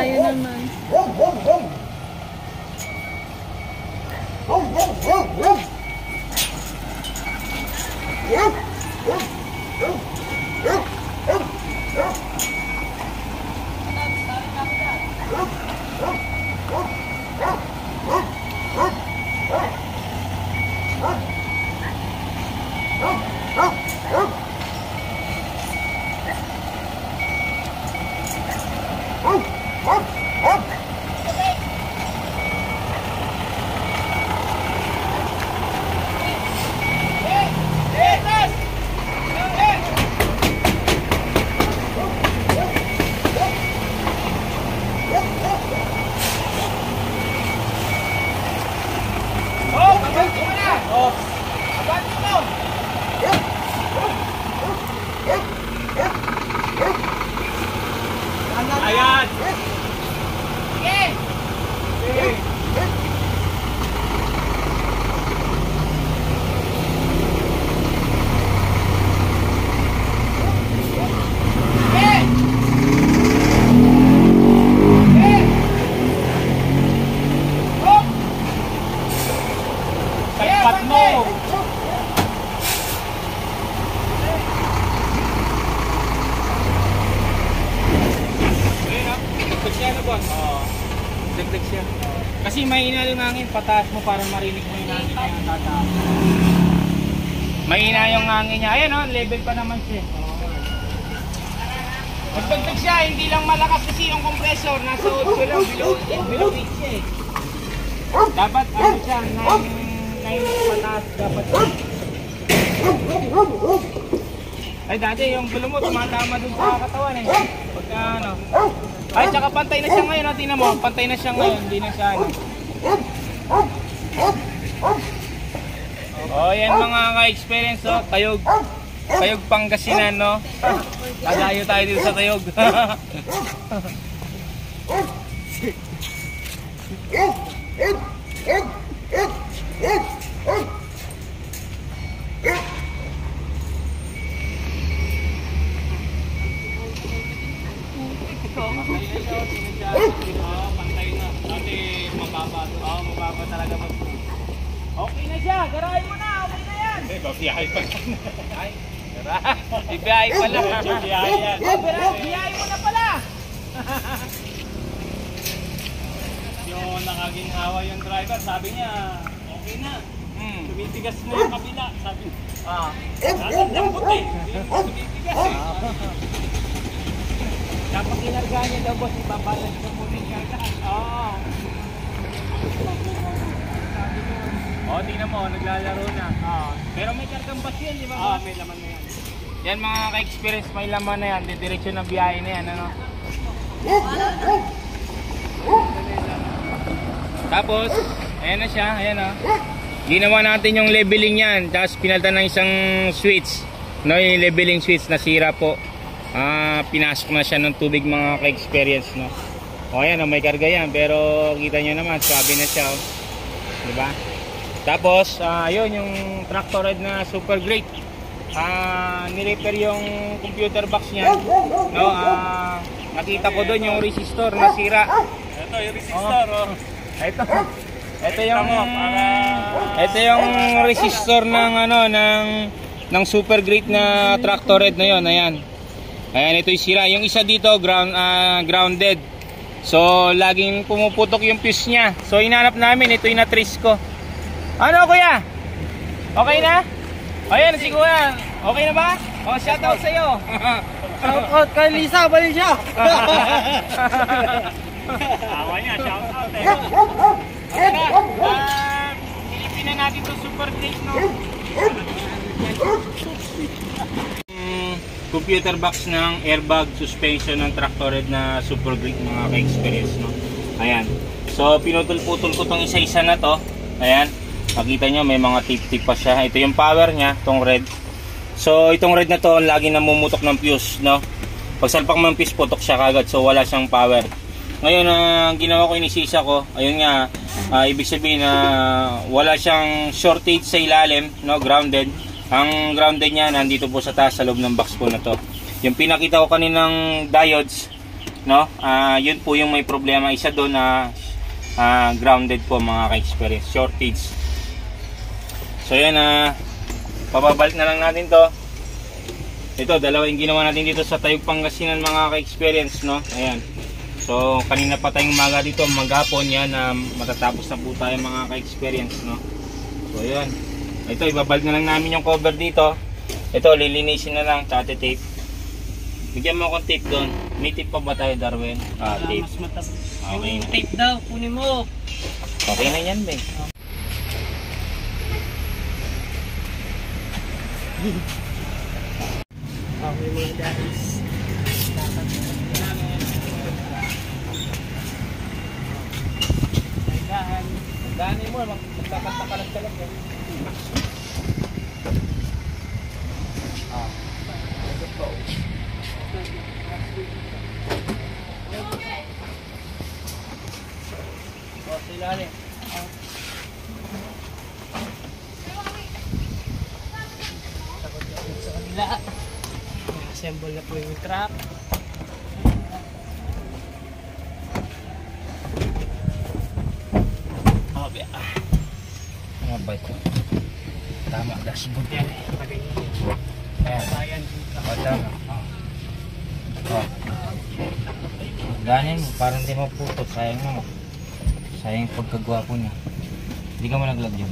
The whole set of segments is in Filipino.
Tayo naman. Ayan! Kalpat mo! Dagdag siya. Kasi mahina yung hangin, pataas mo para marinig mo yung hangin niya tataas. Mahina yung hangin niya. Ayan o, level pa naman siya. Magdagdag siya, hindi lang malakas kasi yung compressor. Nasa 8 lang, below 8 siya eh. Dapat ano siya, 9 pataas dapat. Ay dati yung gulo mo tumatama dun sa katawan eh. Pagka ano. Ay, tsaka pantay na siya ngayon, tingnan mo, pantay na siya ngayon, hindi na siya ano. Oh, yan mga ka-experience, oh, Tayog Pangasinan, no? Lalayo tayo dito sa Tayog. Pantay na. Dati mababa. Oo, mababa talaga mag. Okay na siya. Garahin mo na. Okay na yan. Eh, babiyahe pa lang. Ay, bibiyahe pa lang. Bibiyahe yan. Bibiyahe mo na pala. Yung nakaginhawa yung driver, sabi niya, okay na. Tumitigas na yung kabila. Sabi niya. Lambot eh. Tumitigas eh. Kapag kinarga niya daw boss, ibabalance na muna yung karga. Oo. Oo, tingnan mo, naglalaro na. Pero may kargang bus yan, di ba boss? May laman na yan. Yan mga ka-experience, may laman na yan. Didiretso ng biyahe na yan, ano? Tapos, ayan na siya, ayan o. Ginawa natin yung leveling yan, tapos pinalitan ng isang switch. No, yung leveling switch, nasira po. Pinasok na siya ng tubig mga ka-experience, no? O ayan, may karga yan, pero kita nyo naman, swabe na siya, oh. Diba? Tapos, ayun, yung tractor ride na super great. Nirepair yung computer box niya, no? Nakita ko doon yung resistor na sira. Ito yung resistor, oh. Ito yung resistor ng ano, ng super great na tractor ride na yon. Ayan. Ayan, ito yung sira. Yung isa dito, grounded. So, laging pumuputok yung fuse niya. So, inanap namin. Ito yung na-trace ko. Ano, kuya? Okay na? Ayan, siguro na. Okay na ba? O, shoutout sa'yo. Shoutout kay Lisa Valencia. Awa niya, shoutout eh. Okay na. Silipin na natin ito super great, no? Computer box ng airbag suspension ng tractor ride na super great mga ka-experience, no? Ayan. So pinutol-putol ko tong isa-isa na to. Ayan. Makita nyo may mga tip-tip pa siya. Ito yung power niya, tong red. So itong red na to lagi namumutok ng fuse, no? Pag salpak mo ng fuse, putok siya kagad. So wala siyang power. Ngayon ang ginawa ko, inisisa ko. Ayun nga, ibig sabihin na wala siyang shortage sa ilalim, no? Grounded. Ang grounded niya nandito po sa taas sa loob ng box po na to. Yung pinakita ko kaninang diodes, no? Yun po yung may problema. Isa doon na grounded po mga ka-experience, shortage. So yan, pababalik na lang natin to. Ito, dalawa yung ginawa natin dito sa Tayug Pangasinan mga ka-experience, no? Ayan. So kanina pa tayong umaga dito, maghapon yan, matatapos na po tayo mga ka-experience, no? So yan. Ito, ibabalik na lang namin yung cover dito. Ito, lilinisin na lang, tate tape. Bigyan mo akong tape doon. May tape pa ba tayo, Darwin? Tape. Mas matabas. Okay na. Tape daw, kunin mo. Okay na yan, be. Okay mga guys. Dani mo, magkakantakalag ka lang yan. Ilalim. Sa kabila. Assemble na po yung trap. Okay. Ano ba ito? Tama, dashboard yan. Ayan. Ayan. Tama. Ganin mo, parang di maputo. Sayang naman. Sayang yung pagkagwapo niya. Hindi ka mo naglag yun.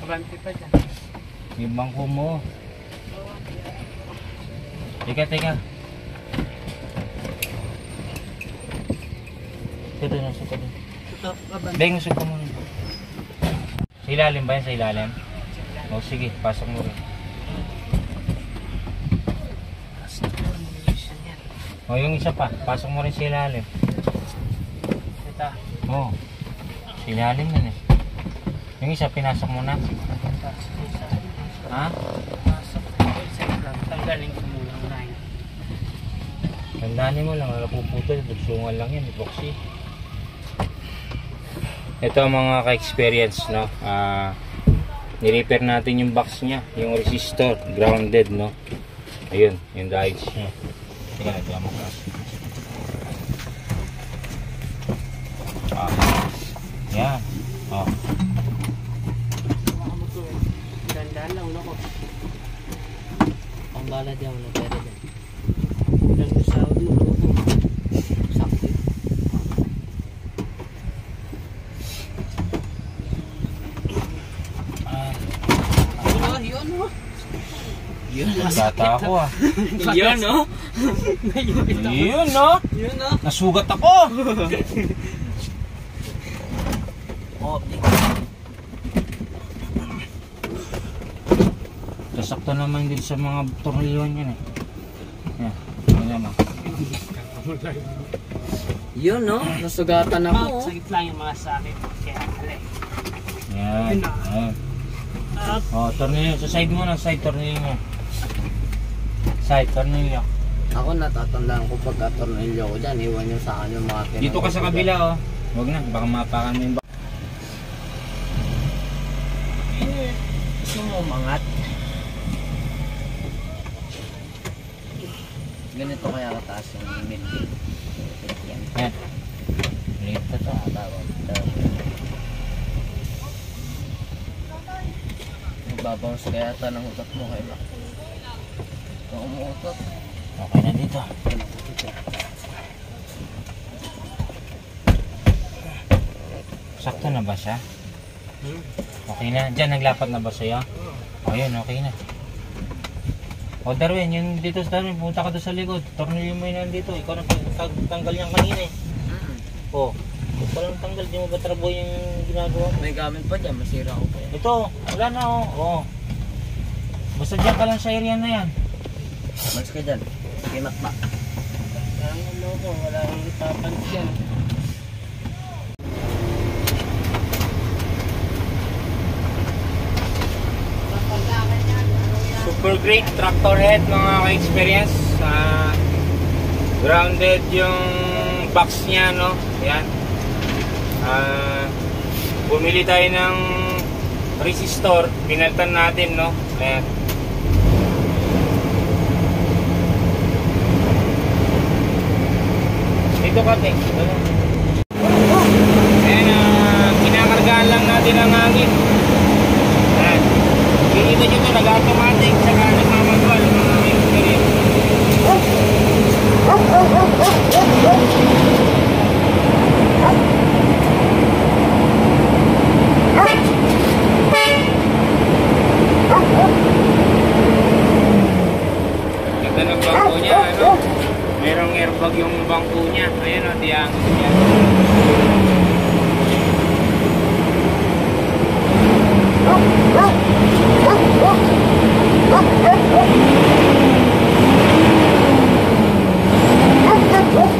Kabante pa dyan. Yung bangko mo. Teka. Ito doon, nasa doon. Ito, kabante. Beng, usog ka muna. Sa ilalim ba yan? Sa ilalim? O sige, pasok mo rin. O yung isa pa, pasok mo rin sa ilalim. Ito. O, sa ilalim yan eh. Yung isa, pinasok mo na. Ha? Tanggalin ko muna na yun. Tandaanin mo lang, napuputol, dugsungan lang yan, epoxy. Ito ang mga ka-experience, no? Nirepair natin yung box niya, yung resistor, grounded, no? Ayun, yung guides niya. Teka, nagla mo ka. Yan. Dandan lang, loko. Ang bala dyan, wala pwede dyan. Ilan mo sa ulo, loko. Sakti. Yun, Bata ako Yun, no? Yun, no? Yun, no? Nasugat ako! Kasakto naman din sa mga tornilyon yan eh. Yan, yun naman. Yun, no? Nasugatan ako. Sakit lang yung mga sakit. Kaya alay. Yan. Yan. Oh, tornilyo. Sa side mo na, side tornilyo mo. Side tornilyo. Ako natatandaan ko pagka tornilyo ko dyan, iwan nyo sa akin yung mga tinanong. Dito ka sa kabila oh. Huwag na, baka mapakan mo yung Gusto mo umangat? Ganito kaya kataas yung building. yan. Liit na to. Magbabounce kaya ata ng utot mo kay Mac. Kung umuutot. Okay na dito. Sakto na ba siya? Okay na. Diyan naglapat na ba sa'yo? O yun, okay na. O Darwin, yung dito sa Darwin, punta ka doon sa likod. Tornilyo mo yun nandito. Ikaw na tanggal yan kanina eh. O, ito pa lang tanggal. Di mo ba trabo yung ginagawa mo? May gamit pa dyan, masira ko pa yan. Ito, wala na o. O. Basta dyan ka lang sa area na yan. Mas ka dyan. Kinakma. Ang loko, wala kang itapansin dyan. Super great tractor head mga ka-experience. Grounded yung box niya, no? Yan. Bumili tayo ng resistor, pinalitan natin, no? Ayan. konti. Ayan, kinakargaan lang natin ang hangin. Ayan. Kikita nyo ito, nag-automatic, saka nagmamanual ang mga experience. Ganda ng bangko niya, ano? Merong airbag yung bangko niya. Ayan o, tiyang niya.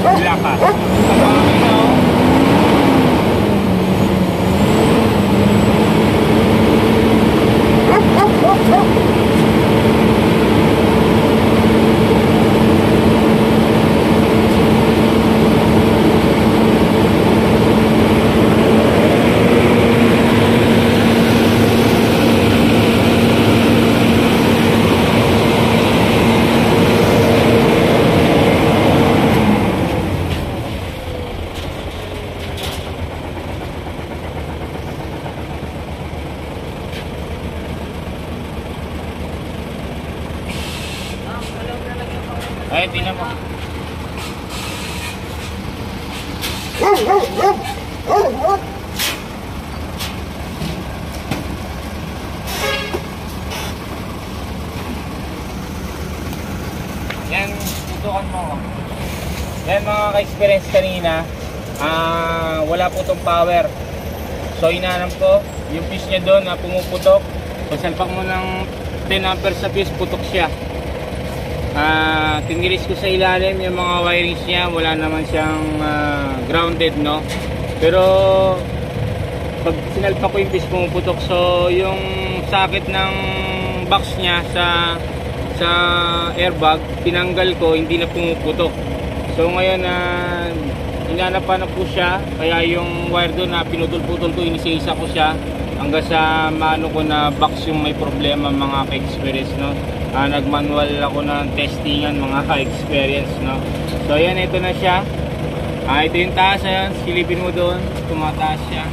Wala ka. Kapangin o. Ay, tingnan mo. Yan, tutukan mo. Yan mga ka-experience kanina, wala po itong power. So inanam ko, yung fuse niya doon na pumuputok. Pag salpak mo ng 10 amperes sa fuse, putok siya. Tinilis ko sa ilalim yung mga wirings niya, wala naman siyang grounded, no? Pero pag sinalpak ko yung fuse, pumuputok. So yung socket ng box niya sa airbag, tinanggal ko, hindi na pumuputok. So ngayon inanapan na po siya, kaya yung wire doon na pinutol-putol ko, inisa-isa ko siya hanggang sa maano ko na box yung may problema mga ka-experience, no? Nag-manual ako ng testingan mga ka-experience, no? So ayan, ito na siya. Ito yung taas, ayan, silipin mo doon, tumataas siya.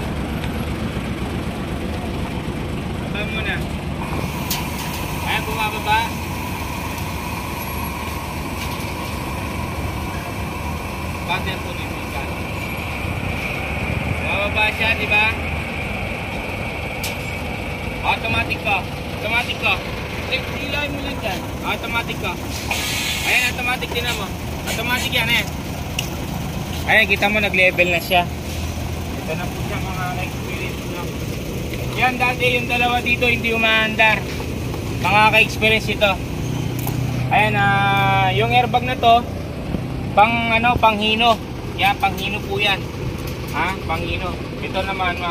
Baba mo na. Ayan, bumababa. Button po dito yung gano'n. Bumababa siya, di ba? Automatic ko. Automatic ko. Ilay mo lang dyan. Automatic ko. Ayan, automatic din mo. Automatic yan, eh. Ayan, kita mo, nag-level na siya. Ito na po siya mga ka-experience, no? Yan, dati yung dalawa dito hindi umaandar. Mga ka-experience ito. Ayan, yung airbag na to, panghino. Yan, panghino po yan. Panghino. Ito naman,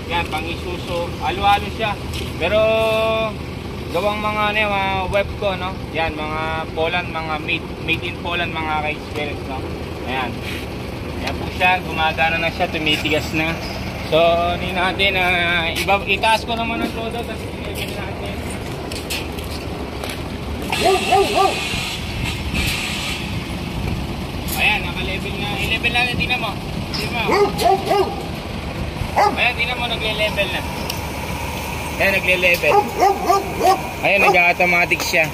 yan, pang-isuso. Halo-halo siya. Pero gawang mga web ko, no? Yan, mga Poland, mga made in Poland, mga ka-experience, no? Ayan. Yan po siya, gumagana na siya, tumitigas na. So, hindi natin, itaas ko naman ang todo, tapos ilagyan natin. Ayan, naka-level na. I-level natin, tingnan mo. Ayan, tingnan mo, nagle-level na. Ayan, nagle-level. Ayan, nag-automatic siya.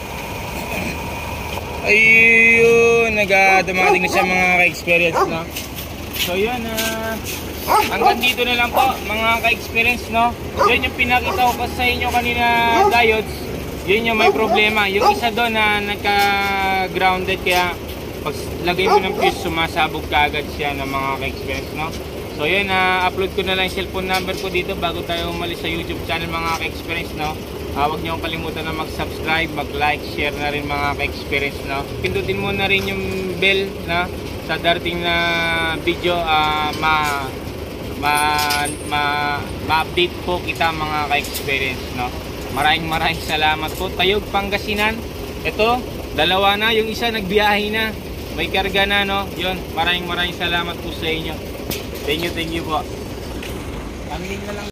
Ayun, nag-automatic na siya mga ka-experience, no? So yun, hanggang dito na lang po mga ka-experience, no? Yun yung pinakita ko pa sa inyo kanina, diodes. Yun yung may problema. Yung isa doon na nagka-grounded, kaya pag lagay mo ng fuse, sumasabog ka agad siya ng mga ka-experience, no? So yun, upload ko na lang yung cellphone number ko dito bago tayo umalis sa YouTube channel mga ka-experience, no? Huwag niyo kalimutan na mag-subscribe, mag-like, share na rin mga ka-experience, no? Pindutin mo na rin yung bell, na sa darating na video, ma-update po kita mga ka-experience, no? Maraming salamat po. Tayog, Pangasinan. Ito, dalawa na, yung isa nagbiyahe na, may karga na, no? Yun, maraming salamat po sa inyo. Thank you po. Kambing na lang.